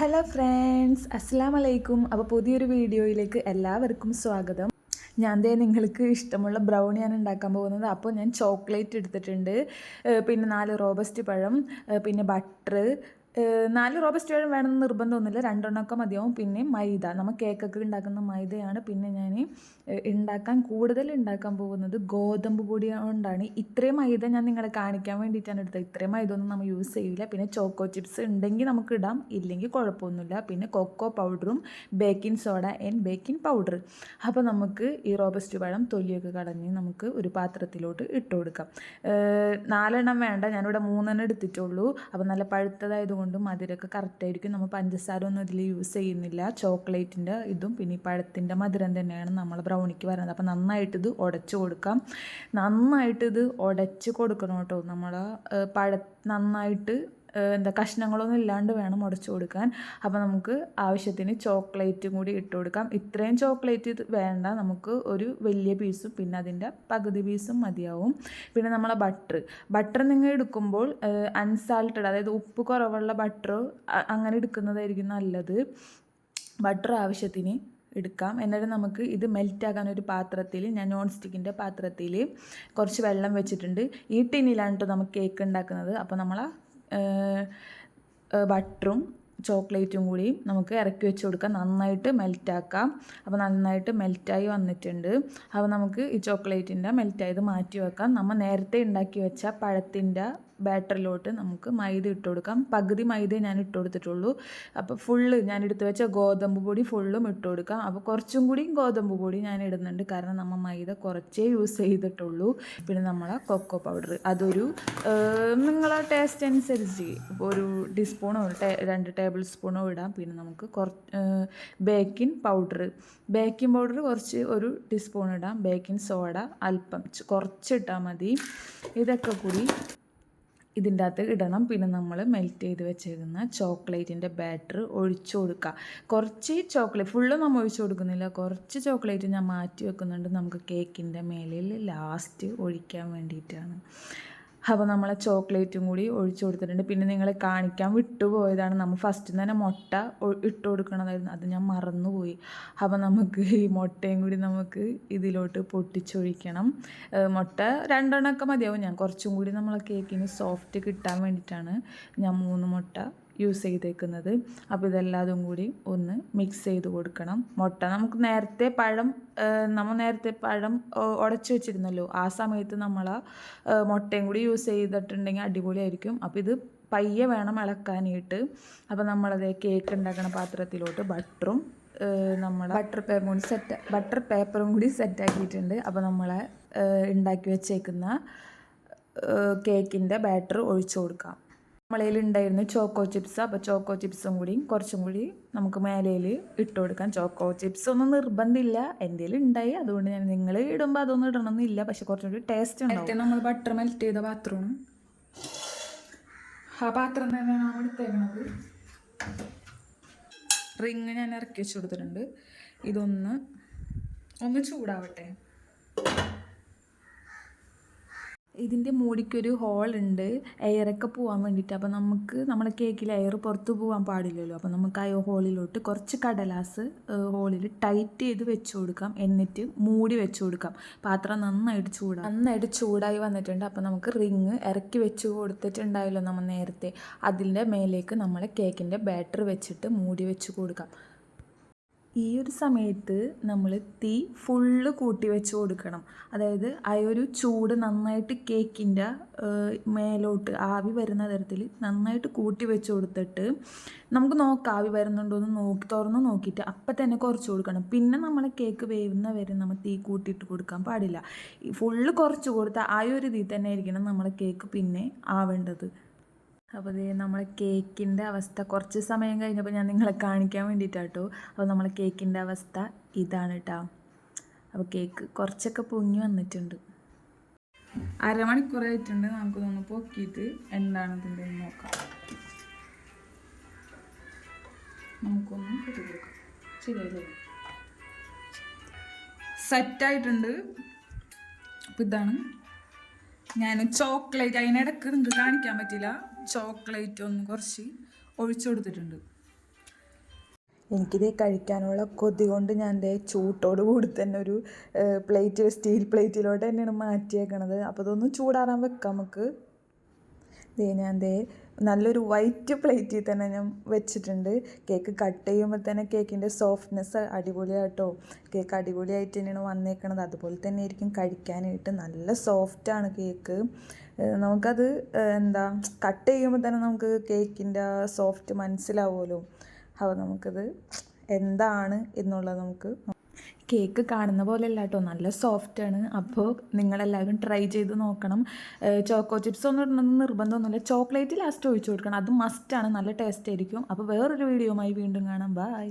Hello friends, അസ്സലാമു അലൈക്കും. അപ്പോൾ പുതിയൊരു വീഡിയോയിലേക്ക് എല്ലാവർക്കും സ്വാഗതം. നിങ്ങൾക്ക് ഇഷ്ടമുള്ള ബ്രൗണിയാണ് ഉണ്ടാക്കാൻ പോകുന്നത്. അപ്പോൾ ഞാൻ ചോക്ലേറ്റ് എടുത്തിട്ടുണ്ട്, പിന്നെ 4 റോബസ്റ്റ് പഴം, പിന്നെ ബട്ടർ. 4 റോബസ്റ്റ് പഴം വേണമെന്ന് നിർബന്ധമൊന്നുമില്ല, 2 മതിയാവും. പിന്നെ മൈദ, നമ്മൾ കേക്കൊക്കെ ഉണ്ടാക്കുന്ന മൈദയാണ്. പിന്നെ ഞാൻ കൂടുതൽ ഉണ്ടാക്കാൻ പോകുന്നത് ഗോതമ്പ് പൊടി കൊണ്ടാണ്. ഇത്രയും മൈദ ഞാൻ നിങ്ങളെ കാണിക്കാൻ വേണ്ടിയിട്ടാണ് എടുത്തത്. ഇത്രയും മൈദ ഒന്നും നമ്മൾ യൂസ് ചെയ്യില്ല. പിന്നെ ചോക്കോ ചിപ്സ് ഉണ്ടെങ്കിൽ നമുക്ക് ഇടാം, ഇല്ലെങ്കിൽ കുഴപ്പമൊന്നുമില്ല. പിന്നെ കൊക്കോ പൗഡറും baking soda and baking powder. അപ്പോൾ നമുക്ക് ഈ റോബസ്റ്റ് പഴം തൊലിയൊക്കെ കളഞ്ഞ് നമുക്ക് ഒരു പാത്രത്തിലോട്ട് ഇട്ട് കൊടുക്കാം. 4 വേണ്ട, ഞാനിവിടെ 3 എടുത്തിട്ടുള്ളൂ. അപ്പോൾ നല്ല പഴുത്തതായതുകൊണ്ട് മധുരമൊക്കെ കറക്റ്റായിരിക്കും. നമ്മൾ പഞ്ചസാര ഒന്നും ഇതിൽ യൂസ് ചെയ്യുന്നില്ല. ചോക്ലേറ്റിൻ്റെ ഇതും പിന്നെ ഈ പഴത്തിൻ്റെ മധുരം തന്നെയാണ് നമ്മൾ ബ്രൗണിക്ക് വരുന്നത്. അപ്പോൾ നന്നായിട്ടിത് ഉടച്ചു കൊടുക്കാം. നന്നായിട്ടിത് ഉടച്ച് കൊടുക്കണം കേട്ടോ. നമ്മൾ നന്നായിട്ട് കഷ്ണങ്ങളൊന്നും ഇല്ലാണ്ട് വേണം ഉടച്ചു കൊടുക്കാൻ. അപ്പോൾ നമുക്ക് ആവശ്യത്തിന് ചോക്ലേറ്റും കൂടി ഇട്ട് കൊടുക്കാം. ഇത്രയും ചോക്ലേറ്റ് വേണ്ട, നമുക്ക് ഒരു വലിയ പീസും പിന്നെ അതിൻ്റെ പകുതി പീസും മതിയാവും. പിന്നെ നമ്മളെ ബട്ടർ നിങ്ങൾ എടുക്കുമ്പോൾ അൺസാൾട്ടഡ്, അതായത് ഉപ്പ് കുറവുള്ള ബട്ടർ അങ്ങനെ എടുക്കുന്നതായിരിക്കും നല്ലത്. ബട്ടർ ആവശ്യത്തിന് എടുക്കാം. എന്നിട്ട് നമുക്ക് ഇത് മെൽറ്റാക്കാൻ ഒരു പാത്രത്തിൽ, ഞാൻ നോൺ സ്റ്റിക്കിൻ്റെ പാത്രത്തിൽ കുറച്ച് വെള്ളം വെച്ചിട്ടുണ്ട്. ഈ ടിന്നിലാണ് കേട്ടോ നമുക്ക് കേക്ക് ഉണ്ടാക്കുന്നത്. അപ്പോൾ നമ്മൾ ബട്ടറും ചോക്ലേറ്റും കൂടി നമുക്ക് ഇറക്കി വെച്ച് കൊടുക്കാം. നന്നായിട്ട് മെൽറ്റാക്കാം. അപ്പോൾ നന്നായിട്ട് മെൽറ്റായി വന്നിട്ടുണ്ട്. അപ്പോൾ നമുക്ക് ഈ ചോക്ലേറ്റിൻ്റെ മെൽറ്റായത് മാറ്റി വെക്കാം. നമ്മൾ നേരത്തെ ഉണ്ടാക്കി വെച്ച പഴത്തിൻ്റെ ബാറ്ററിലോട്ട് നമുക്ക് മൈദ ഇട്ട് കൊടുക്കാം. പകുതി മൈദ ഞാൻ ഇട്ട് കൊടുത്തിട്ടുള്ളൂ. അപ്പോൾ ഫുള്ള് ഞാൻ എടുത്ത് വെച്ച ഗോതമ്പ് പൊടി ഫുള്ളും ഇട്ട് കൊടുക്കാം. അപ്പോൾ കുറച്ചും കൂടി ഗോതമ്പ് പൊടി ഞാൻ ഇടുന്നുണ്ട്, കാരണം നമ്മൾ മൈദ കുറച്ചേ യൂസ് ചെയ്തിട്ടുള്ളൂ. പിന്നെ നമ്മളെ കൊക്കോ പൗഡർ അതൊരു നിങ്ങളെ ടേസ്റ്റ് അനുസരിച്ച് ഇപ്പോൾ ഒരു ടീസ്പൂണോ 2 ടേബിൾ സ്പൂണോ ഇടാം. പിന്നെ നമുക്ക് ബേക്കിംഗ് പൗഡർ കുറച്ച് ഒരു ടീസ്പൂൺ ഇടാം. ബേക്കിംഗ് സോഡ അല്പം കുറച്ചിട്ടാൽ മതി. ഇതൊക്കെ കൂടി ഇതിൻ്റെ അകത്ത് ഇടണം. പിന്നെ നമ്മൾ മെൽറ്റ് ചെയ്ത് വെച്ചേക്കുന്ന ചോക്ലേറ്റിൻ്റെ ബാറ്റർ ഒഴിച്ചു കൊടുക്കുക. കുറച്ച് ചോക്ലേറ്റ് ഫുള്ള് നമ്മൾ ഒഴിച്ചു കൊടുക്കുന്നില്ല, കുറച്ച് ചോക്ലേറ്റ് ഞാൻ മാറ്റി വെക്കുന്നുണ്ട് നമുക്ക് കേക്കിൻ്റെ മേലിൽ ലാസ്റ്റ് ഒഴിക്കാൻ വേണ്ടിയിട്ടാണ്. അപ്പോൾ നമ്മളെ ചോക്ലേറ്റും കൂടി ഒഴിച്ചു കൊടുത്തിട്ടുണ്ട്. പിന്നെ നിങ്ങളെ കാണിക്കാൻ വിട്ടുപോയതാണ്, നമ്മൾ ഫസ്റ്റ് തന്നെ മുട്ട ഇട്ട് കൊടുക്കണമായിരുന്നു, അത് ഞാൻ മറന്നുപോയി. അപ്പോൾ നമുക്ക് ഈ മുട്ടയും കൂടി നമുക്ക് ഇതിലോട്ട് പൊട്ടിച്ചൊഴിക്കണം. മുട്ട 2 മതിയാവും. ഞാൻ കുറച്ചും കൂടി നമ്മളെ കേക്കിന് സോഫ്റ്റ് കിട്ടാൻ വേണ്ടിയിട്ടാണ് ഞാൻ 3 മുട്ട യൂസ് ചെയ്തേക്കുന്നത്. അപ്പോൾ ഇതെല്ലാതും കൂടി ഒന്ന് മിക്സ് ചെയ്ത് കൊടുക്കണം. മുട്ട നമുക്ക് നേരത്തെ പഴം ഉടച്ച് വെച്ചിരുന്നല്ലോ, ആ സമയത്ത് നമ്മൾ മുട്ടയും കൂടി യൂസ് ചെയ്തിട്ടുണ്ടെങ്കിൽ അടിപൊളിയായിരിക്കും. അപ്പോൾ ഇത് പയ്യെ വേണം ഇളക്കാനായിട്ട്. അപ്പോൾ നമ്മളത് കേക്ക് ഉണ്ടാക്കണ പാത്രത്തിലോട്ട് ബട്ടറും നമ്മളെ ബട്ടർ പേപ്പറും കൂടി സെറ്റാക്കിയിട്ടുണ്ട്. അപ്പോൾ നമ്മളെ ഉണ്ടാക്കി വെച്ചേക്കുന്ന കേക്കിൻ്റെ ബാറ്റർ ഒഴിച്ചു കൊടുക്കാം. നമ്മളതിൽ ഉണ്ടായിരുന്നു ചോക്കോ ചിപ്സ്. അപ്പോൾ ചോക്കോ ചിപ്സും കൂടി കുറച്ചും കൂടി നമുക്ക് മേലയിൽ ഇട്ട് കൊടുക്കാം. ചോക്കോ ചിപ്സ് ഒന്നും നിർബന്ധമില്ല, എൻ്റെ ഉണ്ടായി, അതുകൊണ്ട് ഞാൻ നിങ്ങൾ ഇടുമ്പോൾ അതൊന്നും ഇടണമെന്നില്ല, പക്ഷെ കുറച്ചും കൂടി ടേസ്റ്റ് ഉണ്ടാവും. നമ്മൾ ബട്ടർ മെൽറ്റ് ചെയ്ത പാത്രമാണ്, ആ പാത്രം തന്നെയാണ് നമ്മൾ എടുത്തേക്കണത്. റിങ് ഞാൻ ഇറക്കി വെച്ച് കൊടുത്തിട്ടുണ്ട്. ഇതൊന്ന് ചൂടാവട്ടെ. ഇതിൻ്റെ മൂടിക്കൊരു ഹോളുണ്ട്, എയറൊക്കെ പോകാൻ വേണ്ടിയിട്ട്. അപ്പോൾ നമുക്ക് നമ്മുടെ കേക്കിൽ എയർ പുറത്ത് പോകാൻ പാടില്ലല്ലോ. അപ്പോൾ നമുക്ക് ആ ഹോളിലോട്ട് കുറച്ച് കടലാസ് ഹോളിൽ ടൈറ്റ് ചെയ്ത് വെച്ച് കൊടുക്കാം. എന്നിട്ട് മൂടി വെച്ച് കൊടുക്കാം. പാത്രം നന്നായിട്ട് ചൂടായി വന്നിട്ടുണ്ട്. അപ്പോൾ നമുക്ക് റിങ് ഇറക്കി വെച്ച് കൊടുത്തിട്ടുണ്ടായല്ലോ നമ്മൾ നേരത്തെ, അതിൻ്റെ മേലേക്ക് നമ്മൾ കേക്കിൻ്റെ ബാറ്റർ വെച്ചിട്ട് മൂടി വെച്ച് കൊടുക്കാം. ഈ ഒരു സമയത്ത് നമ്മൾ തീ ഫുള്ള് കൂട്ടി വെച്ച് കൊടുക്കണം. അതായത് ആ ഒരു ചൂട് നന്നായിട്ട് കേക്കിൻ്റെ മേലോട്ട് ആവി വരുന്ന തരത്തിൽ നന്നായിട്ട് കൂട്ടി വെച്ച് കൊടുത്തിട്ട് നമുക്ക് നോക്കാം ആവി വരുന്നുണ്ടോ എന്ന് തുറന്ന് നോക്കിയിട്ട് അപ്പം തന്നെ കുറച്ച് കൊടുക്കണം. പിന്നെ നമ്മൾ കേക്ക് വേവുന്ന വരെ നമ്മൾ തീ കൂട്ടിയിട്ട് കൊടുക്കാൻ പാടില്ല. ഫുള്ള് കുറച്ച് കൊടുത്താൽ ആ ഒരു ഇതിൽ തന്നെ ആയിരിക്കണം നമ്മളെ കേക്ക് പിന്നെ ആവേണ്ടത്. അപ്പോൾ ഇത് നമ്മളെ കേക്കിൻ്റെ അവസ്ഥ കുറച്ച് സമയം കഴിഞ്ഞപ്പോൾ ഞാൻ നിങ്ങളെ കാണിക്കാൻ വേണ്ടിയിട്ടാട്ടോ. അപ്പോൾ നമ്മളെ കേക്കിൻ്റെ അവസ്ഥ ഇതാണ് കേട്ടോ. അപ്പോൾ കേക്ക് കുറച്ചൊക്കെ പൊങ്ങി വന്നിട്ടുണ്ട്. അരമണിക്കൂറായിട്ടുണ്ട്. നമുക്കൊന്ന് പൊക്കിയിട്ട് എന്താണ് ഇതിൻ്റെ നോക്കാം. നമുക്കൊന്ന് കൊടുക്കാം. ശരിയല്ലേ, സെറ്റായിട്ടുണ്ട്. അപ്പോൾ ഇതാണ് ഞാൻ ചോക്ലേറ്റ്, അതിനിടക്ക് നിങ്ങൾക്ക് കാണിക്കാൻ പറ്റില്ല, ചോക്ലേറ്റ് ഒന്ന് കുറച്ച് ഒഴിച്ചു കൊടുത്തിട്ടുണ്ട്. എനിക്കിത് കഴിക്കാനുള്ള കൊതി കൊണ്ട് ഞാൻ ദേ ചൂട്ടോട് കൂടി തന്നെ ഒരു സ്റ്റീൽ പ്ലേറ്റിലോട്ട് തന്നെയാണ് മാറ്റിയേക്കണത്. അപ്പോൾ ഇതൊന്ന് ചൂടാറാൻ വെക്കാം നമുക്ക്. ഞാൻ നല്ലൊരു വൈറ്റ് പ്ലേറ്റിൽ തന്നെ ഞാൻ വെച്ചിട്ടുണ്ട്. കേക്ക് കട്ട് ചെയ്യുമ്പോൾ തന്നെ കേക്കിൻ്റെ സോഫ്റ്റ്നെസ് അടിപൊളിയാട്ടോ. കേക്ക് അടിപൊളിയായിട്ട് തന്നെയാണ് വന്നേക്കണത്. അതുപോലെ തന്നെ ആയിരിക്കും കഴിക്കാനായിട്ട്. നല്ല സോഫ്റ്റാണ് കേക്ക്. നമുക്കത് കട്ട് ചെയ്യുമ്പോൾ തന്നെ നമുക്ക് കേക്കിൻ്റെ സോഫ്റ്റ് മനസ്സിലാവുമല്ലോ. അപ്പോൾ നമുക്കത് എന്താണ് എന്നുള്ളത് നമുക്ക് കേക്ക് കാണുന്ന പോലെ അല്ല കേട്ടോ, നല്ല സോഫ്റ്റാണ്. അപ്പോൾ നിങ്ങളെല്ലാവരും ട്രൈ ചെയ്ത് നോക്കണം. ചോക്കോ ചിപ്സ് ഒന്നും ഇടണമെന്ന് നിർബന്ധമൊന്നുമില്ല. ചോക്ലേറ്റ് ലാസ്റ്റ് ഒഴിച്ചു കൊടുക്കണം, അത് മസ്റ്റാണ്. നല്ല ടേസ്റ്റ് ആയിരിക്കും. അപ്പോൾ വേറൊരു വീഡിയോയുമായി വീണ്ടും കാണാം. ബൈ.